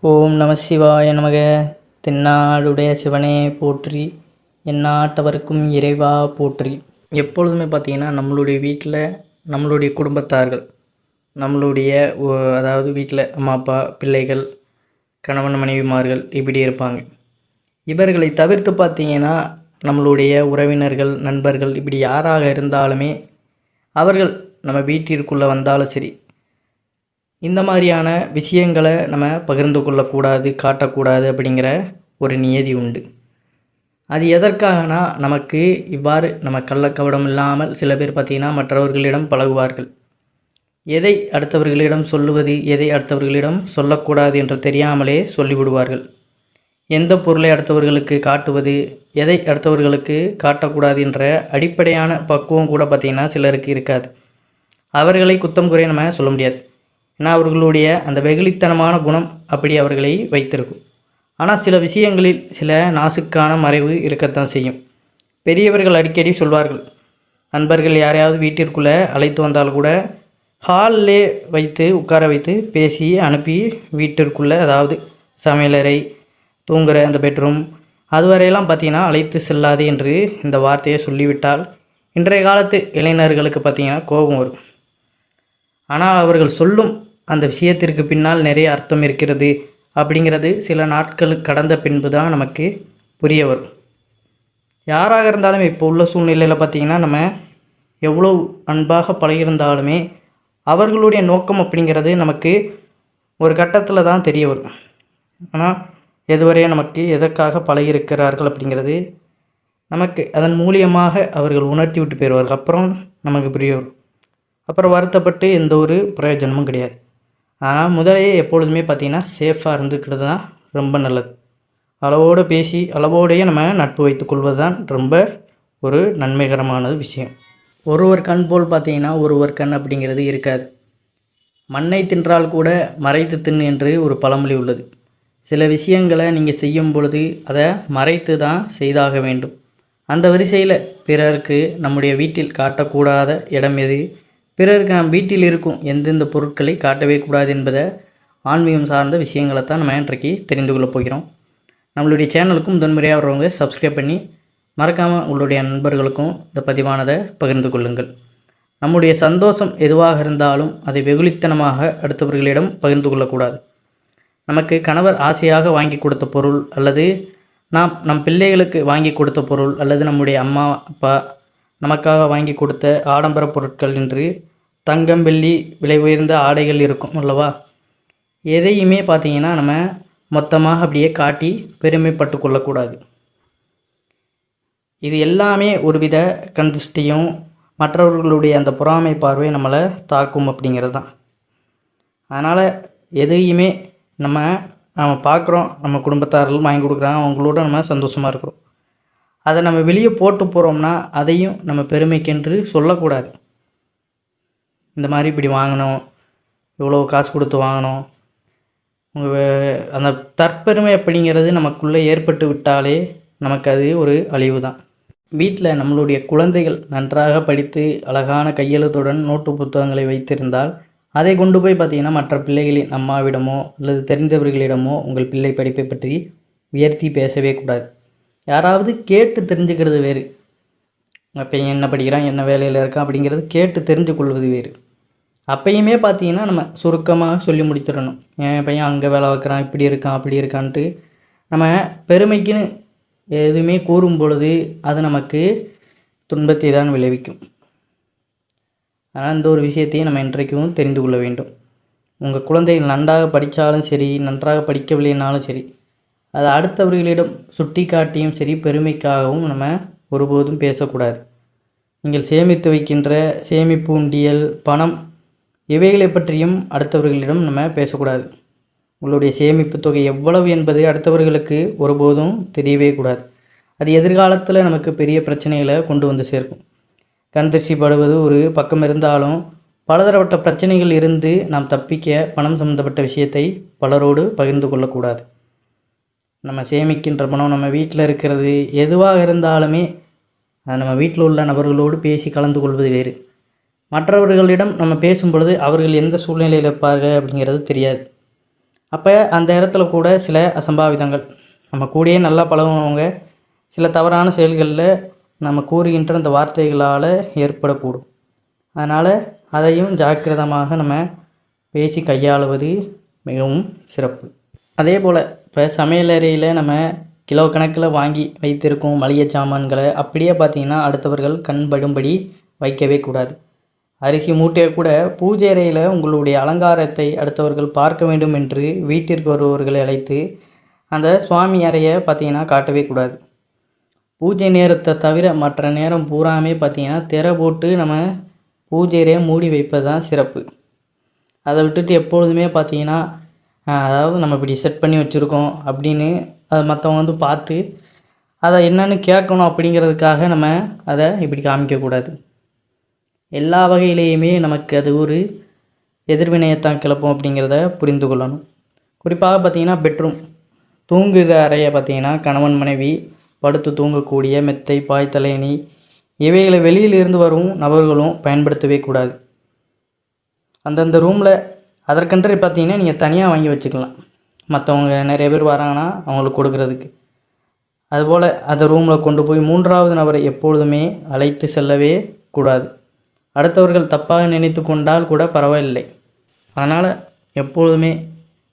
ஓம் நம சிவாய நமக. தென்னாடுடைய சிவனே போற்றி, எந்நாட்டவர்க்கும் இறைவா போற்றி. எப்பொழுதுமே பார்த்திங்கன்னா நம்மளுடைய வீட்டில் நம்மளுடைய குடும்பத்தார்கள், நம்மளுடைய அதாவது வீட்டில் அம்மா அப்பா, பிள்ளைகள், கணவன் மனைவிமார்கள் இப்படி இருப்பாங்க. இவர்களை தவிர்த்து பார்த்திங்கன்னா நம்மளுடைய உறவினர்கள், நண்பர்கள் இப்படி யாராக இருந்தாலுமே அவர்கள் நம்ம வீட்டிற்குள்ளே வந்தாலும் சரி, இந்த மாதிரியான விஷயங்களை நம்ம பகிர்ந்து கொள்ளக்கூடாது, காட்டக்கூடாது அப்படிங்கிற ஒரு நியதி உண்டு. அது எதற்காகனா, நமக்கு இவ்வாறு நம்ம கள்ளக்கபடம் இல்லாமல் சில பேர் பார்த்திங்கன்னா மற்றவர்களிடம் பழகுவார்கள். எதை அடுத்தவர்களிடம் சொல்லுவது, எதை அடுத்தவர்களிடம் சொல்லக்கூடாது என்று தெரியாமலே சொல்லிவிடுவார்கள். எந்த பொருளை அடுத்தவர்களுக்கு காட்டுவது, எதை அடுத்தவர்களுக்கு காட்டக்கூடாது என்ற அடிப்படையான பக்குவம் கூட பார்த்திங்கன்னா சிலருக்கு இருக்காது. அவர்களை குத்தம் குறை நம்ம சொல்ல முடியாது. ஏன்னா அவர்களுடைய அந்த வெகுளித்தனமான குணம் அப்படி அவர்களை வைத்திருக்கும். ஆனால் சில விஷயங்களில் சில நாசுக்கான மறைவு இருக்கத்தான் செய்யும். பெரியவர்கள் அடிக்கடி சொல்வார்கள், நண்பர்கள் யாரையாவது வீட்டிற்குள்ளே அழைத்து வந்தால் கூட ஹாலிலே வைத்து உட்கார வைத்து பேசி அனுப்பி வீட்டிற்குள்ளே, அதாவது சமையலறை, தூங்குகிற அந்த பெட்ரூம், அதுவரையெல்லாம் பார்த்திங்கன்னா அழைத்து செல்லாது என்று இந்த வார்த்தையை சொல்லிவிட்டால் இன்றைய காலத்து இளைஞர்களுக்கு பார்த்திங்கன்னா கோபம் வரும். ஆனால் அவர்கள் சொல்லும் அந்த விஷயத்திற்கு பின்னால் நிறைய அர்த்தம் இருக்கிறது அப்படிங்கிறது சில நாட்கள் கடந்த பின்பு தான் நமக்கு புரிய வரும். யாராக இருந்தாலும் இப்போ உள்ள சூழ்நிலையில் பார்த்திங்கன்னா நம்ம எவ்வளோ அன்பாக பழகியிருந்தாலுமே அவர்களுடைய நோக்கம் அப்படிங்கிறது நமக்கு ஒரு கட்டத்தில் தான் தெரிய வரும். ஆனால் எதுவரையும் நமக்கு எதற்காக பழகியிருக்கிறார்கள் அப்படிங்கிறது நமக்கு அதன் மூலியமாக அவர்கள் உணர்த்தி விட்டு போயிடுவார்கள். அப்புறம் நமக்கு புரிய வரும். அப்புறம் வருத்தப்பட்டு எந்த ஒரு பிரயோஜனமும் கிடையாது. ஆனால் முதலே எப்பொழுதுமே பார்த்திங்கன்னா சேஃபாக இருந்துக்கிறது தான் ரொம்ப நல்லது. அளவோடு பேசி அளவோடையே நம்ம நட்பு வைத்து கொள்வது தான் ரொம்ப ஒரு நன்மைகரமானது விஷயம். ஒருவர் கண் போல் பார்த்திங்கன்னா ஒருவர் கண் அப்படிங்கிறது இருக்காது. மண்ணை தின்றால் கூட மறைத்து தின்னு என்று ஒரு பழமொழி உள்ளது. சில விஷயங்களை நீங்கள் செய்யும் பொழுது அதை மறைத்து தான் செய்தாக வேண்டும். அந்த வரிசையில் பிறருக்கு நம்முடைய வீட்டில் காட்டக்கூடாத இடம் எது, பிறருக்கு நம் வீட்டில் இருக்கும் எந்தெந்த பொருட்களை காட்டவே கூடாது என்பதை ஆன்மீகம் சார்ந்த விஷயங்களை தான் நம்ம இன்றைக்கு தெரிந்து கொள்ளப் போகிறோம். நம்மளுடைய சேனலுக்கும் முதன்முறையாக வரவங்க சப்ஸ்கிரைப் பண்ணி மறக்காமல் உங்களுடைய நண்பர்களுக்கும் இந்த பதிவானதை பகிர்ந்து கொள்ளுங்கள். நம்முடைய சந்தோஷம் எதுவாக இருந்தாலும் அதை வெகுளித்தனமாக அடுத்தவர்களிடம் பகிர்ந்து கொள்ளக்கூடாது. நமக்கு கணவர் ஆசையாக வாங்கி கொடுத்த பொருள், அல்லது நாம் நம் பிள்ளைகளுக்கு வாங்கி கொடுத்த பொருள், அல்லது நம்முடைய அம்மா அப்பா நமக்காக வாங்கி கொடுத்த ஆடம்பர பொருட்கள் என்று தங்கம், வெள்ளி, விலை உயர்ந்த ஆடைகள் இருக்கும் அல்லவா? எதையுமே பார்த்திங்கன்னா நம்ம மொத்தமாக அப்படியே காட்டி பெருமைப்பட்டு கொள்ளக்கூடாது. இது எல்லாமே ஒருவித கண்திஷ்டியும் மற்றவர்களுடைய அந்த பொறாமை பார்வை நம்மளை தாக்கும் அப்படிங்கிறது தான். அதனால் எதையுமே நம்ம பார்க்குறோம், நம்ம குடும்பத்தார்கள் வாங்கி கொடுக்குறாங்க, அவங்களோட நம்ம சந்தோஷமாக இருக்கிறோம். அதை நம்ம வெளியே போட்டு போகிறோம்னா அதையும் நம்ம பெருமைக்கென்று சொல்லக்கூடாது. இந்த மாதிரி இப்படி வாங்கினோம், இவ்வளோ காசு கொடுத்து வாங்கினோம், அந்த தற்பெருமை அப்படிங்கிறது நமக்குள்ளே ஏற்பட்டு விட்டாலே நமக்கு அது ஒரு அழிவு தான். வீட்டில் நம்மளுடைய குழந்தைகள் நன்றாக படித்து அழகான கையெழுத்துடன் நோட்டு புத்தகங்களை வைத்திருந்தால் அதை கொண்டு போய் பார்த்திங்கன்னா மற்ற பிள்ளைகளின் அம்மாவிடமோ அல்லது தெரிந்தவர்களிடமோ உங்கள் பிள்ளை படிப்பை பற்றி உயர்த்தி பேசவே கூடாது. யாராவது கேட்டு தெரிஞ்சுக்கிறது வேறு. பையன் என்ன படிக்கிறான், என்ன வேலையில் இருக்கான் அப்படிங்கிறது கேட்டு தெரிஞ்சு கொள்வது வேறு. அப்பையுமே பார்த்திங்கன்னா நம்ம சுருக்கமாக சொல்லி முடிச்சிடணும். என் பையன் அங்கே வேலை வைக்கிறான், இப்படி இருக்கான், அப்படி இருக்கான்ட்டு நம்ம பெருமைக்குன்னு எதுவுமே கூறும் பொழுது அது நமக்கு துன்பத்தை தான் விளைவிக்கும். ஆனால் இந்த ஒரு விஷயத்தையும் நம்ம இன்றைக்கும் தெரிந்து கொள்ள வேண்டும். உங்கள் குழந்தைகள் நன்றாக படித்தாலும் சரி, நன்றாக படிக்கவில்லைனாலும் சரி, அதை அடுத்தவர்களிடம் சுட்டி காட்டியும் சரி பெருமைக்காகவும் நம்ம ஒருபோதும் பேசக்கூடாது. நீங்கள் சேமித்து வைக்கின்ற சேமிப்பு உண்டியல், பணம், இவைகளை பற்றியும் அடுத்தவர்களிடம் நம்ம பேசக்கூடாது. உங்களுடைய சேமிப்பு தொகை எவ்வளவு என்பது அடுத்தவர்களுக்கு ஒருபோதும் தெரியவே கூடாது. அது எதிர்காலத்தில் நமக்கு பெரிய பிரச்சனைகளை கொண்டு வந்து சேர்க்கும். கண்திருஷ்டி படுவது ஒரு பக்கம் இருந்தாலும் பலதரப்பட்ட பிரச்சனைகள் இருந்து நாம் தப்பிக்க பணம் சம்பந்தப்பட்ட விஷயத்தை பலரோடு பகிர்ந்து கொள்ளக்கூடாது. நம்ம சேமிக்கின்ற பணம் நம்ம வீட்டில் இருக்கிறது எதுவாக இருந்தாலுமே அது நம்ம வீட்டில் உள்ள நபர்களோடு பேசி கலந்து கொள்வது வேறு. மற்றவர்களிடம் நம்ம பேசும் பொழுது அவர்கள் எந்த சூழ்நிலையில் இருப்பார்கள் அப்படிங்கிறது தெரியாது. அப்போ அந்த இடத்துல கூட சில அசம்பாவிதங்கள், நம்ம கூடயே நல்லா பழகுனவங்க சில தவறான செயல்களில் நம்ம கூறுகின்ற அந்த வார்த்தைகளால் ஏற்படக்கூடும். அதனால் அதையும் ஜாக்கிரதமாக நம்ம பேசி கையாளுவது மிகவும் சிறப்பு. அதே போல் இப்போ சமையலறையில் நம்ம கிலோ கணக்கில் வாங்கி வைத்திருக்கும் மளிகை சாமான்களை அப்படியே பார்த்திங்கன்னா அடுத்தவர்கள் கண்படும்படி வைக்கவே கூடாது. அரிசி மூட்டையை கூட பூஜை அறையில் உங்களுடைய அலங்காரத்தை அடுத்தவர்கள் பார்க்க வேண்டும் என்று வீட்டிற்கு வருபவர்களை அழைத்து அந்த சுவாமி அறையை பார்த்திங்கன்னா காட்டவே கூடாது. பூஜை நேரத்தை தவிர மற்ற நேரம் பூராமே பார்த்திங்கன்னா திரை போட்டு நம்ம பூஜை அறையை மூடி வைப்பது தான் சிறப்பு. அதை விட்டுட்டு எப்பொழுதுமே பார்த்திங்கன்னா அதாவது நம்ம இப்படி செட் பண்ணி வச்சுருக்கோம் அப்படின்னு அதை மற்றவங்க வந்து பார்த்து அதை என்னென்னு கேட்கணும் அப்படிங்கிறதுக்காக நம்ம அதை இப்படி காமிக்கக்கூடாது. எல்லா வகையிலேயுமே நமக்கு அது ஒரு எதிர்வினையைத்தான் கிளப்பும் அப்படிங்கிறத புரிந்து கொள்ளணும். குறிப்பாக பார்த்திங்கன்னா பெட்ரூம், தூங்குகிற அறையை பார்த்திங்கன்னா கணவன் மனைவி படுத்து தூங்கக்கூடிய மெத்தை, பாய், தலையணி இவைகளை வெளியிலிருந்து வரும் நபர்களும் பயன்படுத்தவே கூடாது. அந்தந்த ரூமில் அதற்கென்று பார்த்திங்கன்னா நீங்கள் தனியாக வாங்கி வச்சுக்கலாம், மற்றவங்க நிறைய பேர் வராங்கன்னா அவங்களுக்கு கொடுக்குறதுக்கு. அதுபோல் அந்த ரூமில் கொண்டு போய் 3வது நபரை எப்பொழுதுமே அழைத்து செல்லவே கூடாது. அடுத்தவர்கள் தப்பாக நினைத்து கொண்டால் கூட பரவாயில்லை. அதனால் எப்பொழுதுமே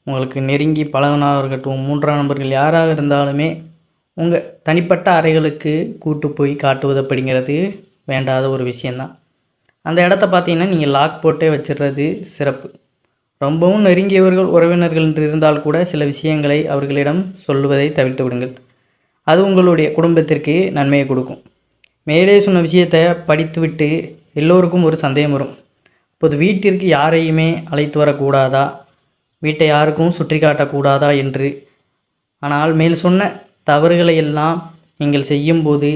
உங்களுக்கு நெருங்கி பழகினவர்கள்ட்டும் 3ஆம் நபர்கள் யாராக இருந்தாலுமே உங்கள் தனிப்பட்ட அறைகளுக்கு கூட்டு போய் காட்டுவது அப்படிங்கிறது வேண்டாத ஒரு விஷயந்தான். அந்த இடத்த பார்த்திங்கன்னா நீங்கள் லாக் போட்டே வச்சிடுறது சிறப்பு. ரொம்பவும் நெருங்கியவர்கள் உறவினர்கள் என்று இருந்தால் கூட சில விஷயங்களை அவர்களிடம் சொல்லுவதை தவிர்த்து விடுங்கள். அது உங்களுடைய குடும்பத்திற்கு நன்மையை கொடுக்கும். மேலே சொன்ன விஷயத்தை படித்துவிட்டு எல்லோருக்கும் ஒரு சந்தேகம் வரும். இப்போது வீட்டிற்கு யாரையுமே அழைத்து வரக்கூடாதா, வீட்டை யாருக்கும் சுற்றி காட்டக்கூடாதா என்று. ஆனால் மேல் சொன்ன தவறுகளை எல்லாம் நீங்கள் செய்யும்போது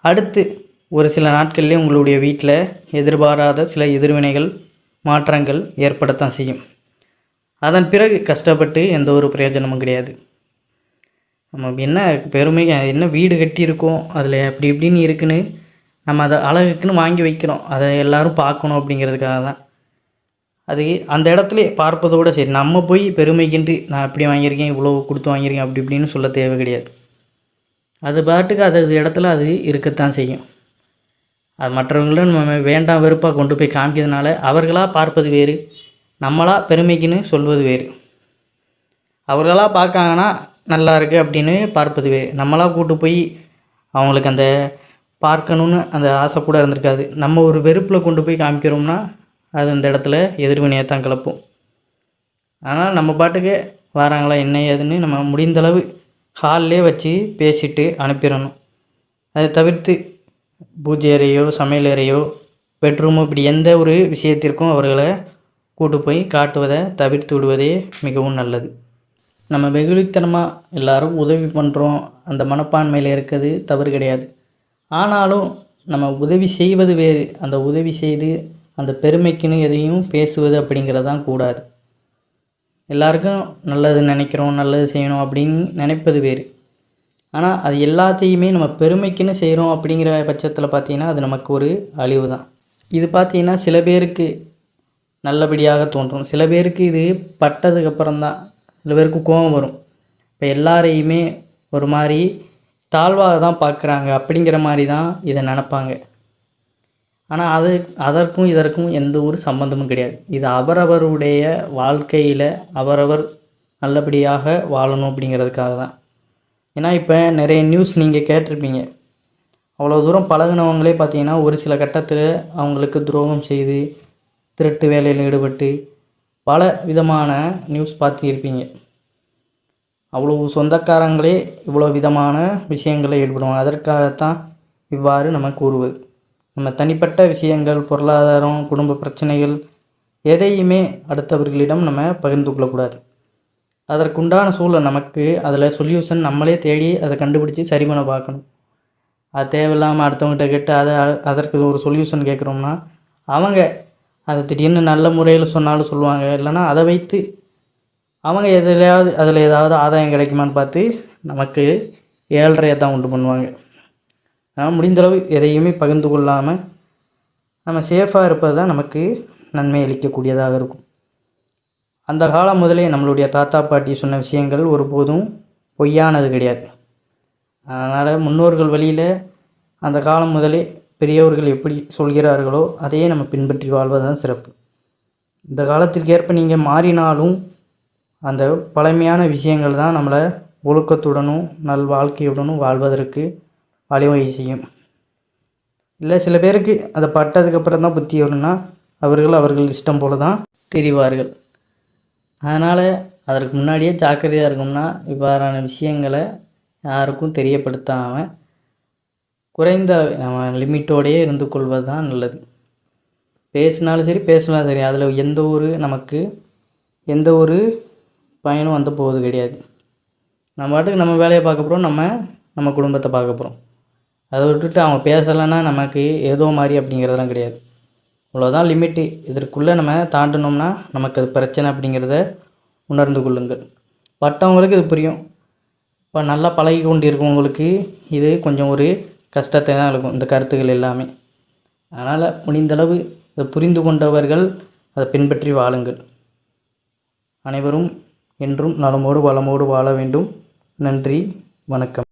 அடுத்து ஒரு சில நாட்களிலே உங்களுடைய வீட்டில் எதிர்பாராத சில எதிர்வினைகள் மாற்றங்கள் ஏற்படத்தான் செய்யும். அதன் பிறகு கஷ்டப்பட்டு எந்த ஒரு பிரயோஜனமும் கிடையாது. நம்ம என்ன பெருமை, என்ன வீடு கட்டியிருக்கோம் அதில் அப்படி இப்படின்னு இருக்குன்னு நம்ம அதை அழகுக்குன்னு வாங்கி வைக்கிறோம், அதை எல்லோரும் பார்க்கணும் அப்படிங்கிறதுக்காக தான். அது அந்த இடத்துல பார்ப்பதோடு சரி, நம்ம போய் பெருமைக்கின்றி நான் அப்படி வாங்கியிருக்கேன், இவ்வளோ கொடுத்து வாங்கியிருக்கேன் அப்படி இப்படின்னு சொல்ல தேவை கிடையாது. அது பாட்டுக்கு அது இடத்துல அது இருக்கத்தான் செய்யும். அது மற்றவங்களும் நம்ம வேண்டாம் வெறுப்பாக கொண்டு போய் காமிக்கிறதுனால அவர்களாக பார்ப்பது வேறு, நம்மளாக பெருமைக்குன்னு சொல்வது வேறு. அவர்களாக பார்க்காங்கன்னா நல்லா இருக்குது அப்படின்னு பார்ப்பது வேறு, நம்மளாக கூட்டு போய் அவங்களுக்கு அந்த பார்க்கணுன்னு அந்த ஆசை கூட இருந்திருக்காது, நம்ம ஒரு வெறுப்பில் கொண்டு போய் காமிக்கிறோம்னா அது அந்த இடத்துல எதிர்வினையை தான் கிளப்பும். ஆனால் நம்ம பாட்டுக்கு வராங்களா என்ன ஏதுன்னு நம்ம முடிந்தளவு ஹால்லே வச்சு பேசிட்டு அனுப்பிடணும். அதை தவிர்த்து பூஜை அறையோ சமையல் அறையோ பெட்ரூமோ இப்படி எந்த ஒரு விஷயத்திற்கும் அவர்களை கூட்டு போய் காட்டுவதை தவிர்த்து விடுவதே மிகவும் நல்லது. நம்ம வெகுளித்தனமாக எல்லாரும் உதவி பண்ணுறோம் அந்த மனப்பான்மையில் இருக்கிறது தவறு கிடையாது. ஆனாலும் நம்ம உதவி செய்வது வேறு, அந்த உதவி செய்து அந்த பெருமைக்குன்னு எதையும் பேசுவது அப்படிங்கிறதான் கூடாது. எல்லாருக்கும் நல்லது நினைக்கிறோம், நல்லது செய்யணும் அப்படின்னு நினைப்பது வேறு. ஆனால் அது எல்லாத்தையுமே நம்ம பெருமைக்குன்னு செய்கிறோம் அப்படிங்கிற பட்சத்தில் பார்த்திங்கன்னா அது நமக்கு ஒரு அழிவு தான். இது பார்த்திங்கன்னா சில பேருக்கு நல்லபடியாக தோன்றும், சில பேருக்கு இது பட்டதுக்கப்புறம்தான் சில பேருக்கு கோபம் வரும். இப்போ எல்லாரையுமே ஒரு மாதிரி தாழ்வாக தான் பார்க்குறாங்க அப்படிங்கிற மாதிரி தான் இதை நினப்பாங்க. ஆனால் அதற்கும் இதற்கும் எந்த ஒரு சம்பந்தமும் கிடையாது. இது அவரவருடைய வாழ்க்கையில் அவரவர் நல்லபடியாக வாழணும் அப்படிங்கிறதுக்காக தான். ஏன்னா இப்போ நிறைய நியூஸ் நீங்கள் கேட்டிருப்பீங்க, அவ்வளோ தூரம் பழகினவங்களே பார்த்திங்கன்னா ஒரு சில கட்டத்தில் அவங்களுக்கு துரோகம் செய்து திருட்டு வேலையில் ஈடுபட்டு பல விதமான நியூஸ் பார்த்துருப்பீங்க. அவ்வளோ சொந்தக்காரங்களே இவ்வளோ விதமான விஷயங்களில் ஈடுபடுவாங்க. அதற்காகத்தான் இவ்வாறு நம்ம கூறுவது. நம்ம தனிப்பட்ட விஷயங்கள், பொருளாதாரம், குடும்ப பிரச்சனைகள் எதையுமே அடுத்தவர்களிடம் நம்ம பகிர்ந்து கொள்ளக்கூடாது. அதற்குண்டான சூழல் நமக்கு அதில் சொல்யூஷன் நம்மளே தேடி அதை கண்டுபிடிச்சி சரி பண்ண பார்க்கணும். அது தேவையில்லாமல் அடுத்தவங்ககிட்ட கேட்டு அதற்கு ஒரு சொல்யூஷன் கேட்குறோம்னா அவங்க அதை திடீர்னு நல்ல முறையில் சொன்னாலும் சொல்லுவாங்க, இல்லைனா அதை வைத்து அவங்க அதில் ஏதாவது ஆதாயம் கிடைக்குமான்னு பார்த்து நமக்கு ஏழ்றையை தான் உண்டு பண்ணுவாங்க. அதனால் முடிந்தளவு எதையுமே பகிர்ந்து கொள்ளாமல் நம்ம சேஃபாக இருப்பது தான் நமக்கு நன்மை அளிக்கக்கூடியதாக இருக்கும். அந்த காலம் முதலே நம்மளுடைய தாத்தா பாட்டி சொன்ன விஷயங்கள் ஒருபோதும் பொய்யானது கிடையாது. அதனால் முன்னோர்கள் வழியில் அந்த காலம் முதலே பெரியவர்கள் எப்படி சொல்கிறார்களோ அதையே நம்ம பின்பற்றி வாழ்வது தான் சிறப்பு. இந்த காலத்திற்கு ஏற்ப நீங்கள் மாறினாலும் அந்த பழமையான விஷயங்கள் தான் நம்மளை ஒழுக்கத்துடனும் நல் வாழ்க்கையுடனும் வாழ்வதற்கு வழிவகை செய்யும். இல்லை சில பேருக்கு அதை பட்டதுக்கப்புறம் தான் புத்தி வரும்னா அவர்கள் இஷ்டம் போல தான் தெரிவார்கள். அதனால் அதற்கு முன்னாடியே ஜாக்கிரதையாக இருக்கணும்னா இவ்வாறான விஷயங்களை யாருக்கும் தெரியப்படுத்தாமல் குறைந்த நம்ம லிமிட்டோடையே இருந்து கொள்வது தான் நல்லது. பேசினாலும் சரி பேசினாலும் சரி அதில் நமக்கு எந்த ஒரு பயனும் வந்து போவது கிடையாது. நம்ம பாட்டுக்கு நம்ம வேலையை பார்க்க போகிறோம், நம்ம குடும்பத்தை பார்க்க போகிறோம். அதை விட்டுட்டு அவங்க பேசலைன்னா நமக்கு ஏதோ மாதிரி அப்படிங்கிறதெல்லாம் கிடையாது. இவ்வளோதான் லிமிட்டு. இதற்குள்ளே நம்ம தாண்டினோம்னா நமக்கு அது பிரச்சனை அப்படிங்கிறத உணர்ந்து கொள்ளுங்கள். பட்டவங்களுக்கு இது புரியும். இப்போ நல்லா பழகி கொண்டு இருக்கவங்களுக்கு இது கொஞ்சம் ஒரு கஷ்டத்தை தான் இருக்கும் இந்த கருத்துக்கள் எல்லாமே. அதனால் முடிந்தளவு இதை புரிந்து கொண்டவர்கள் அதை பின்பற்றி வாழுங்கள். அனைவரும் என்றும் நலமோடு வளமோடு வாழ வேண்டும். நன்றி, வணக்கம்.